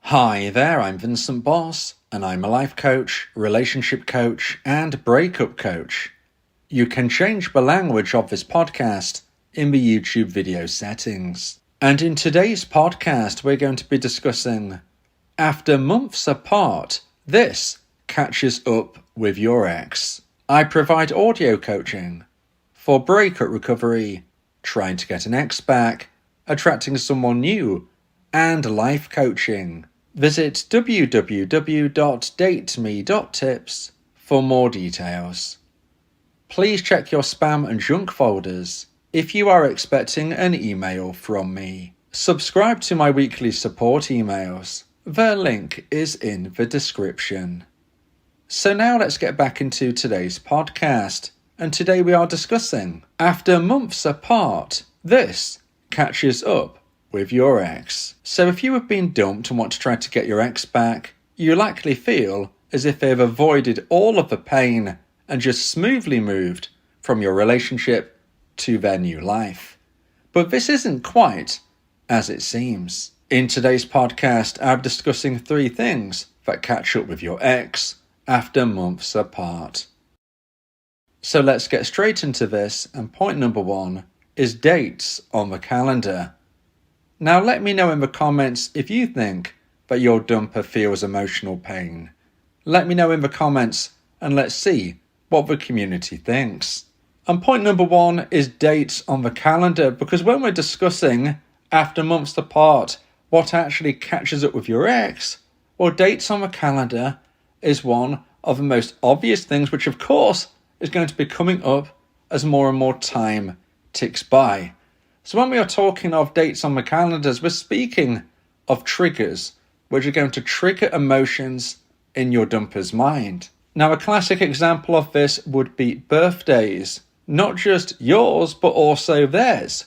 Hi there, I'm Vincent Bos, and I'm a life coach, relationship coach, and breakup coach. You can change the language of this podcast in the YouTube video settings. And in today's podcast, we're going to be discussing, after months apart, this catches up with your ex. I provide audio coaching for breakup recovery, trying to get an ex back, attracting someone new, and life coaching. Visit www.dateme.tips for more details. Please check your spam and junk folders if you are expecting an email from me. Subscribe to my weekly support emails. The link is in the description. So now let's get back into today's podcast. And today we are discussing, after months apart, this catches up with your ex. So if you have been dumped and want to try to get your ex back, you likely feel as if they've avoided all of the pain and just smoothly moved from your relationship to their new life. But this isn't quite as it seems. In today's podcast, I'm discussing 3 things that catch up with your ex after months apart. So let's get straight into this, and point number 1 is dates on the calendar. Now let me know in the comments if you think that your dumper feels emotional pain. Let me know in the comments and let's see what the community thinks. And point number 1 is dates on the calendar, because when we're discussing after months apart what actually catches up with your ex, well, dates on the calendar is one of the most obvious things, which of course is going to be coming up as more and more time ticks by. So when we are talking of dates on the calendars, we're speaking of triggers, which are going to trigger emotions in your dumper's mind. Now, a classic example of this would be birthdays, not just yours, but also theirs.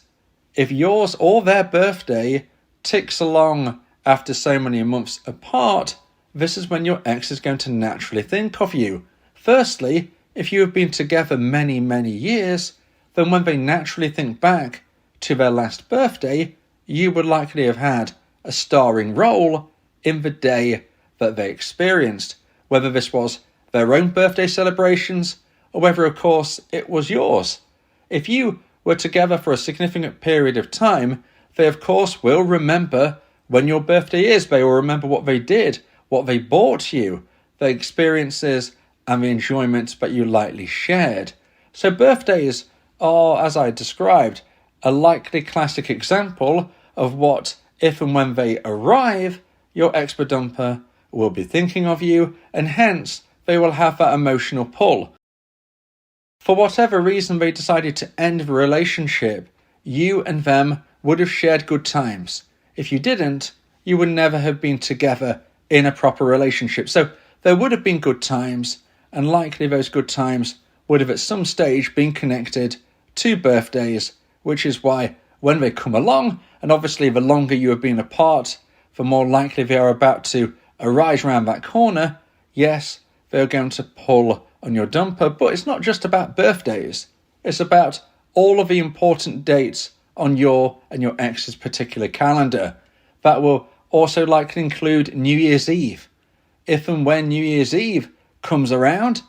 If yours or their birthday ticks along after so many months apart, this is when your ex is going to naturally think of you. Firstly, if you have been together many, many years, then when they naturally think back to their last birthday, you would likely have had a starring role in the day that they experienced, whether this was their own birthday celebrations or whether, of course, it was yours. If you were together for a significant period of time, they, of course, will remember when your birthday is. They will remember what they did, what they bought you, the experiences and the enjoyment that you likely shared. So birthdays are, as I described, a likely classic example of what, if and when they arrive, your ex-dumper will be thinking of you, and hence they will have that emotional pull. For whatever reason they decided to end the relationship, you and them would have shared good times. If you didn't, you would never have been together in a proper relationship. So there would have been good times, and likely those good times would have at some stage been connected to birthdays, which is why when they come along, and obviously the longer you have been apart, the more likely they are about to arise around that corner, yes, they're going to pull on your dumper. But it's not just about birthdays. It's about all of the important dates on your and your ex's particular calendar. That will also likely include New Year's Eve. If and when New Year's Eve comes around,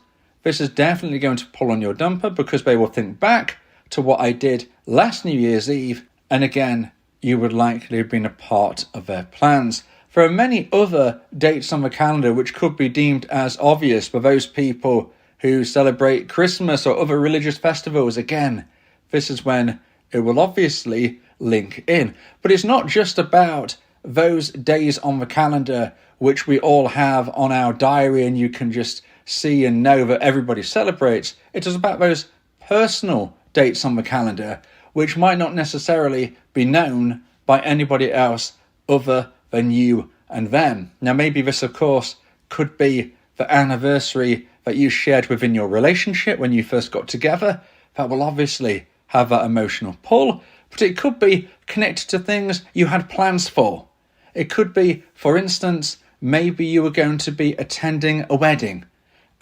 this is definitely going to pull on your dumper, because they will think back to what I did last New Year's Eve, and again, you would likely have been a part of their plans. There are many other dates on the calendar which could be deemed as obvious for those people who celebrate Christmas or other religious festivals. Again, this is when it will obviously link in. But it's not just about those days on the calendar which we all have on our diary and you can just see and know that everybody celebrates. It is about those personal dates on the calendar which might not necessarily be known by anybody else other than you and them. Now maybe this, of course, could be the anniversary that you shared within your relationship when you first got together. That will obviously have that emotional pull, but it could be connected to things you had plans for. It could be, for instance, maybe you were going to be attending a wedding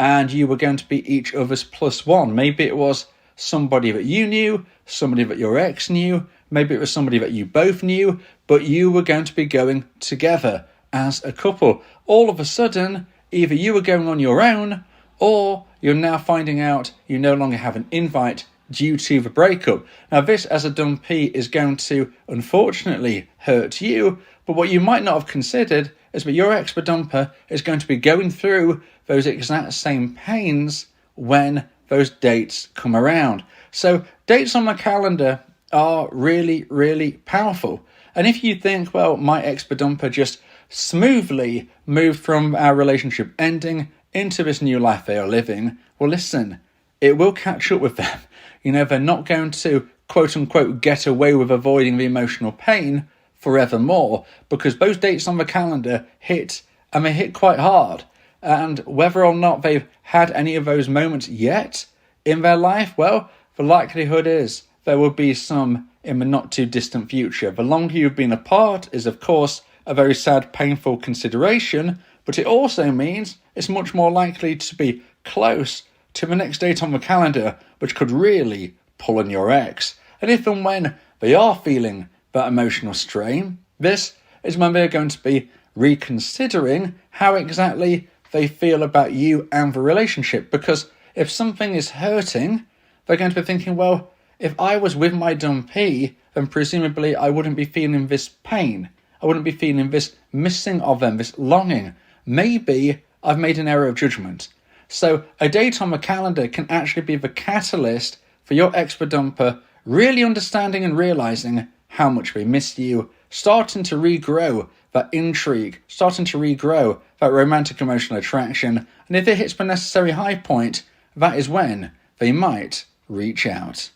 and you were going to be each other's plus one. Maybe it was somebody that you knew, somebody that your ex knew, maybe it was somebody that you both knew, but you were going to be going together as a couple. All of a sudden, either you are going on your own, or you're now finding out you no longer have an invite due to the breakup. Now, this as a dumpee is going to unfortunately hurt you, but what you might not have considered is that your ex-dumper is going to be going through those exact same pains when those dates come around. So dates on the calendar are really, really powerful. And if you think, well, my ex-dumper just smoothly moved from our relationship ending into this new life they are living, well, listen, it will catch up with them. They're not going to, quote unquote, get away with avoiding the emotional pain forevermore, because those dates on the calendar hit, and they hit quite hard. And whether or not they've had any of those moments yet in their life, well, the likelihood is there will be some in the not too distant future. The longer you've been apart is, of course, a very sad, painful consideration, but it also means it's much more likely to be close to the next date on the calendar, which could really pull on your ex. And if and when they are feeling that emotional strain, this is when they're going to be reconsidering how exactly they feel about you and the relationship. Because if something is hurting, they're going to be thinking, well, if I was with my dumpee, then presumably I wouldn't be feeling this pain. I wouldn't be feeling this missing of them, this longing. Maybe I've made an error of judgment. So a date on the calendar can actually be the catalyst for your ex-dumper really understanding and realising how much they miss you, starting to regrow that intrigue, starting to regrow that romantic emotional attraction. And if it hits the necessary high point, that is when they might reach out.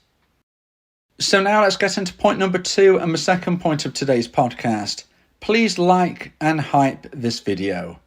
So now let's get into point number 2 and the second point of today's podcast. Please like and hype this video.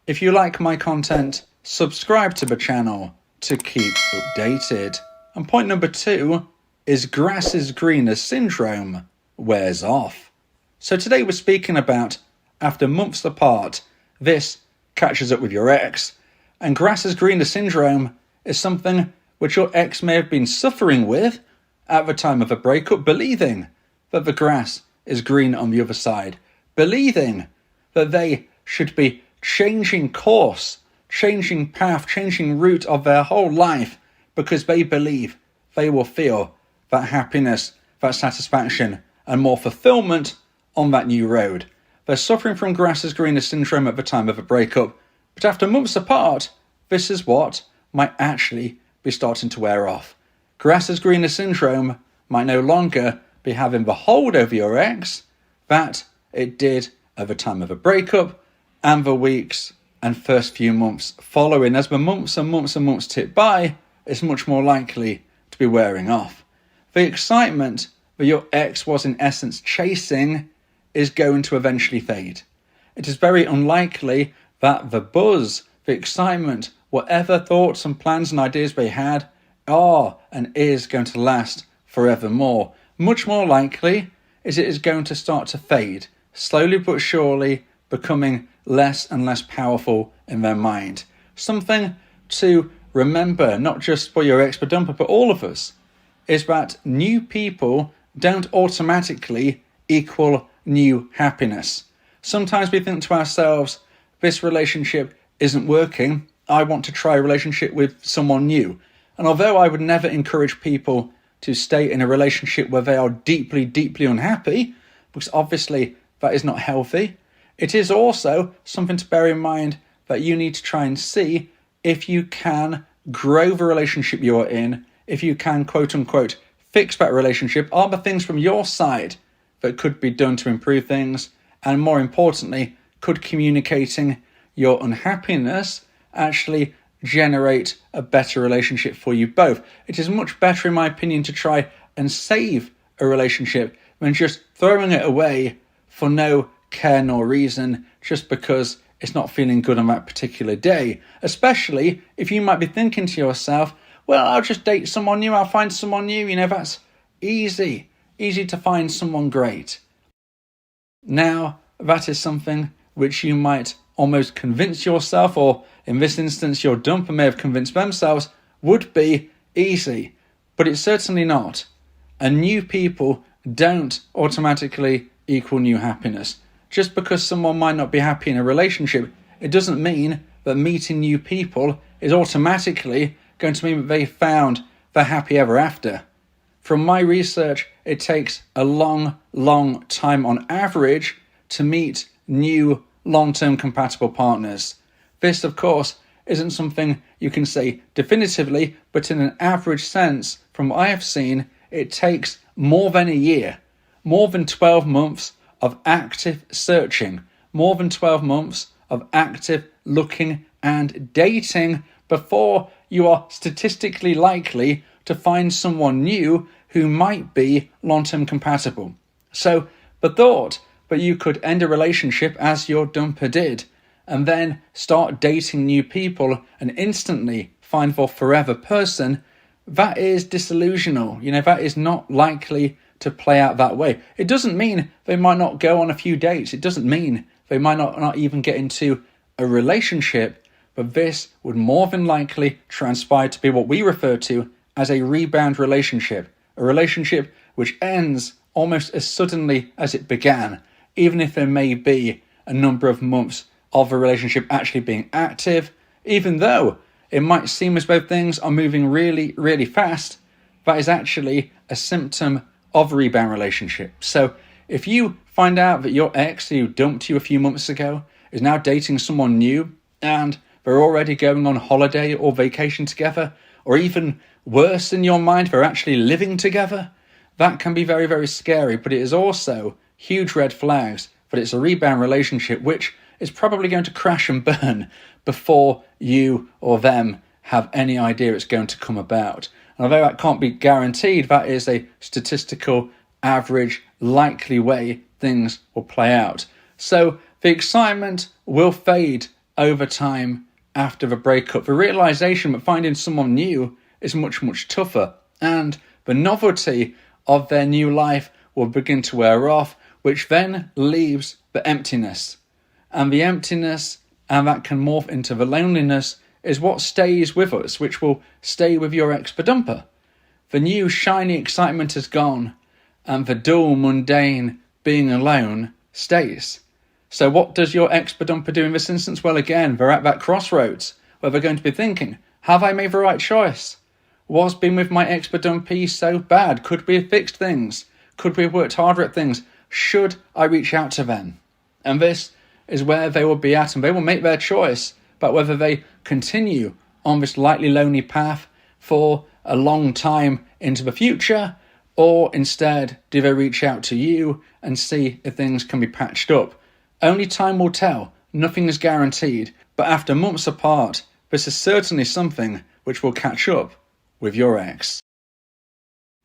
If you like my content, subscribe to the channel to keep updated. And point number 2 is grass is greener syndrome wears off. So today we're speaking about after months apart, this catches up with your ex. And grass is greener syndrome is something which your ex may have been suffering with at the time of a breakup, believing that the grass is green on the other side, believing that they should be changing course, changing path, changing route of their whole life because they believe they will feel that happiness, that satisfaction, and more fulfillment on that new road. They're suffering from grass is greener syndrome at the time of a breakup, but after months apart, this is what might actually be starting to wear off. Grass is greener syndrome might no longer be having the hold over your ex that it did at the time of a breakup and the weeks and first few months following. As the months and months and months tick by, it's much more likely to be wearing off. The excitement that your ex was in essence chasing is going to eventually fade. It is very unlikely that the buzz, the excitement, whatever thoughts and plans and ideas they had are and is going to last forevermore. Much more likely is it is going to start to fade, slowly but surely becoming less and less powerful in their mind. Something to remember, not just for your ex-dumper, but all of us, is that new people don't automatically equal new happiness. Sometimes we think to ourselves, this relationship isn't working, I want to try a relationship with someone new. And although I would never encourage people to stay in a relationship where they are deeply, deeply unhappy, because obviously that is not healthy, it is also something to bear in mind that you need to try and see if you can grow the relationship you're in, if you can, quote unquote, fix that relationship. Are there things from your side that could be done to improve things? And more importantly, could communicating your unhappiness actually generate a better relationship for you both? It is much better, in my opinion, to try and save a relationship than just throwing it away for no care nor reason, just because it's not feeling good on that particular day. Especially if you might be thinking to yourself, well, I'll just date someone new, I'll find someone new, that's easy to find someone great. Now, that is something which you might almost convince yourself, or in this instance, your dumper may have convinced themselves, would be easy. But it's certainly not. And new people don't automatically equal new happiness. just because someone might not be happy in a relationship, it doesn't mean that meeting new people is automatically going to mean that they found the happy ever after. From my research, it takes a long, long time on average to meet new long-term compatible partners. This, of course, isn't something you can say definitively, but in an average sense, from what I have seen, it takes more than a year, more than 12 months of active searching, more than 12 months of active looking and dating before you are statistically likely to find someone new who might be long-term compatible. So the thought that you could end a relationship as your dumper did and then start dating new people and instantly find the forever person, that is disillusional. That is not likely to play out that way. It doesn't mean they might not go on a few dates. It doesn't mean they might not even get into a relationship, but this would more than likely transpire to be what we refer to as a rebound relationship, a relationship which ends almost as suddenly as it began, even if there may be a number of months of the relationship actually being active, even though it might seem as though things are moving really, really fast. That is actually a symptom of a rebound relationship. So if you find out that your ex who dumped you a few months ago is now dating someone new and they're already going on holiday or vacation together, or even worse in your mind, they're actually living together, that can be very, very scary. But it is also huge red flags that it's a rebound relationship which is probably going to crash and burn before you or them have any idea it's going to come about. And although that can't be guaranteed, that is a statistical average likely way things will play out. So the excitement will fade over time after the breakup. The realization that finding someone new is much, much tougher, and the novelty of their new life will begin to wear off, which then leaves the emptiness. And the emptiness, and that can morph into the loneliness, is what stays with us, which will stay with your ex-dumper. The new shiny excitement is gone, and the dull, mundane being alone stays. So what does your ex-dumper do in this instance? Well, again, they're at that crossroads where they're going to be thinking, have I made the right choice? Was being with my ex-dumpee so bad? Could we have fixed things? Could we have worked harder at things? Should I reach out to them? And this is where they will be at, and they will make their choice about whether they continue on this lightly lonely path for a long time into the future, or instead do they reach out to you and see if things can be patched up. Only time will tell, nothing is guaranteed, but after months apart, this is certainly something which will catch up with your ex.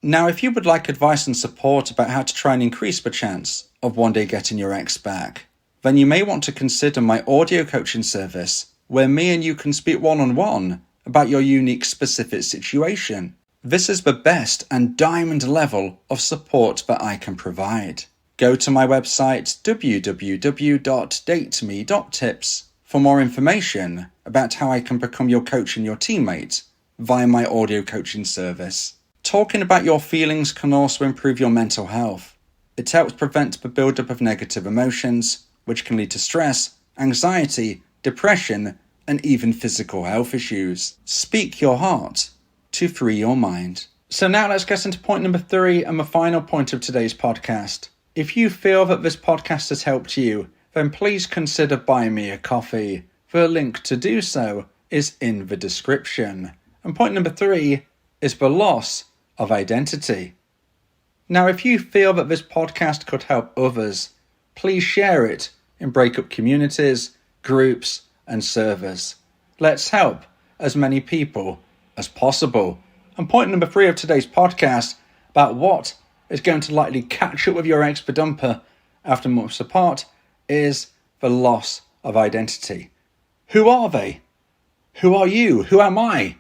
Now, if you would like advice and support about how to try and increase the chance of one day getting your ex back, then you may want to consider my audio coaching service, where me and you can speak one-on-one about your unique specific situation. This is the best and diamond level of support that I can provide. Go to my website www.dateme.tips for more information about how I can become your coach and your teammate via my audio coaching service. Talking about your feelings can also improve your mental health. It helps prevent the buildup of negative emotions, which can lead to stress, anxiety, depression, and even physical health issues. Speak your heart to free your mind. So now let's get into point number 3 and the final point of today's podcast. If you feel that this podcast has helped you, then please consider buying me a coffee. The link to do so is in the description. And point number 3 is the loss of identity. Now, if you feel that this podcast could help others, please share it in breakup communities, groups, and servers. Let's help as many people as possible. And point number 3 of today's podcast about what is going to likely catch up with your ex-dumper after months apart is the loss of identity. Who are they? Who are you? Who am I?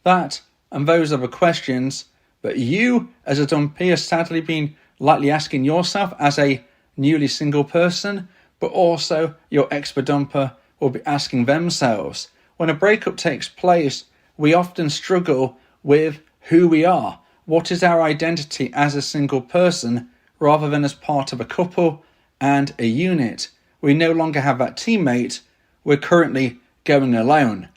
That and those are the questions that you as a dumpee have sadly been likely asking yourself as a newly single person, but also your ex-dumper will be asking themselves. When a breakup takes place, we often struggle with who we are. What is our identity as a single person rather than as part of a couple and a unit. We no longer have that teammate. We're currently going alone.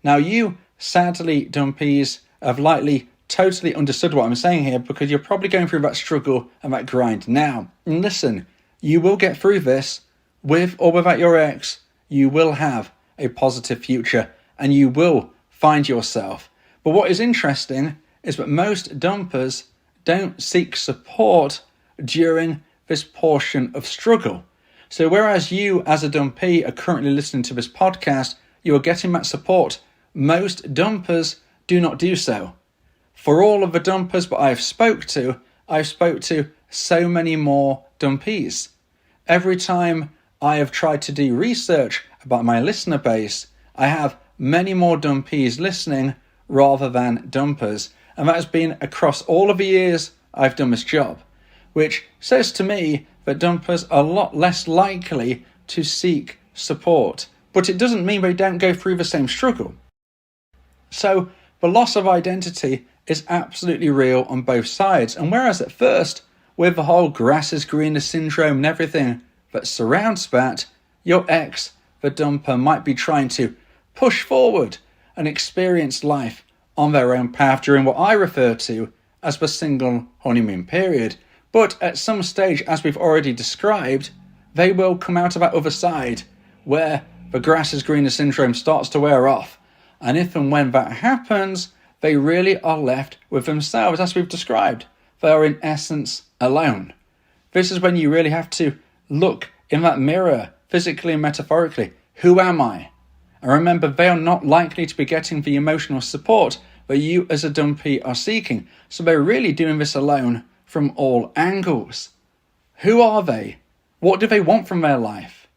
Now you, sadly, dumpees, have likely totally understood what I'm saying here, because you're probably going through that struggle and that grind now. And listen, you will get through this. With or without your ex, you will have a positive future and you will find yourself. But what is interesting is that most dumpers don't seek support during this portion of struggle. So whereas you as a dumpee are currently listening to this podcast, you are getting that support. Most dumpers do not do so. For all of the dumpers that I've spoke to so many more dumpees. Every time I have tried to do research about my listener base, I have many more dumpees listening rather than dumpers. And that has been across all of the years I've done this job, which says to me that dumpers are a lot less likely to seek support. But it doesn't mean they don't go through the same struggle. So the loss of identity is absolutely real on both sides. And whereas at first, with the whole grass is greener syndrome and everything that surrounds that, your ex, the dumper, might be trying to push forward and experience life on their own path during what I refer to as the single honeymoon period. But at some stage, as we've already described, they will come out of that other side where the grass is greener syndrome starts to wear off. And if and when that happens, they really are left with themselves, as we've described. They are in essence alone. This is when you really have to look in that mirror, physically and metaphorically. Who am I? And remember, they are not likely to be getting the emotional support that you as a dumpee are seeking. So they're really doing this alone from all angles. Who are they? What do they want from their life?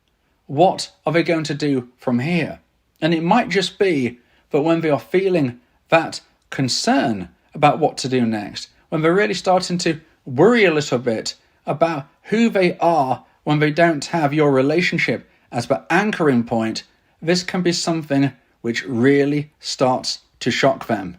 What are they going to do from here? And it might just be that when they are feeling that concern about what to do next, when they're really starting to worry a little bit about who they are when they don't have your relationship as the anchoring point, this can be something which really starts to shock them.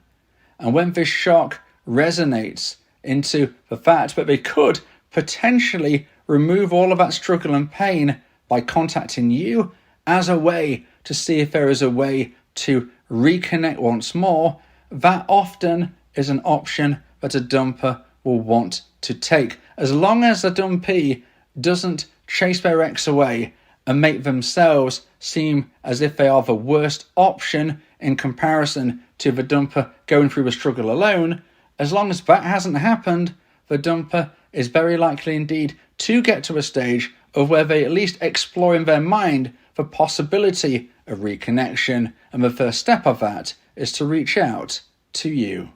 And when this shock resonates into the fact that they could potentially remove all of that struggle and pain by contacting you as a way to see if there is a way to reconnect once more, that often is an option that a dumper will want to take, as long as the dumpee doesn't chase their ex away and make themselves seem as if they are the worst option in comparison to the dumper going through the struggle alone. As long as that hasn't happened, the dumper is very likely indeed to get to a stage of where they at least explore in their mind the possibility of reconnection, and the first step of that is to reach out to you.